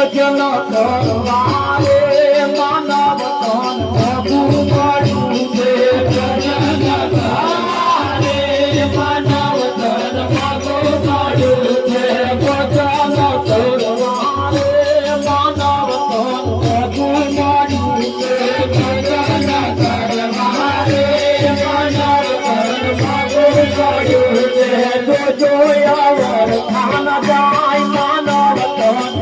ભજન કરવારે માનવ તન ભગુ મળ્યું છે ભજન કરવારે માનવ તન ભગુ મળ્યું છે ભજન કરવારે માનવ તન ભગુ મળ્યું છે ભજન કરવારે માનવ તન ભગુ મળ્યું છે જોયા વરખાન જાય માનવ તન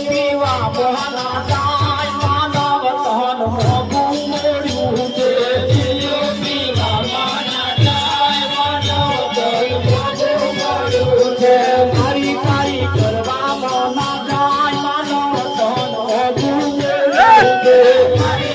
પીવા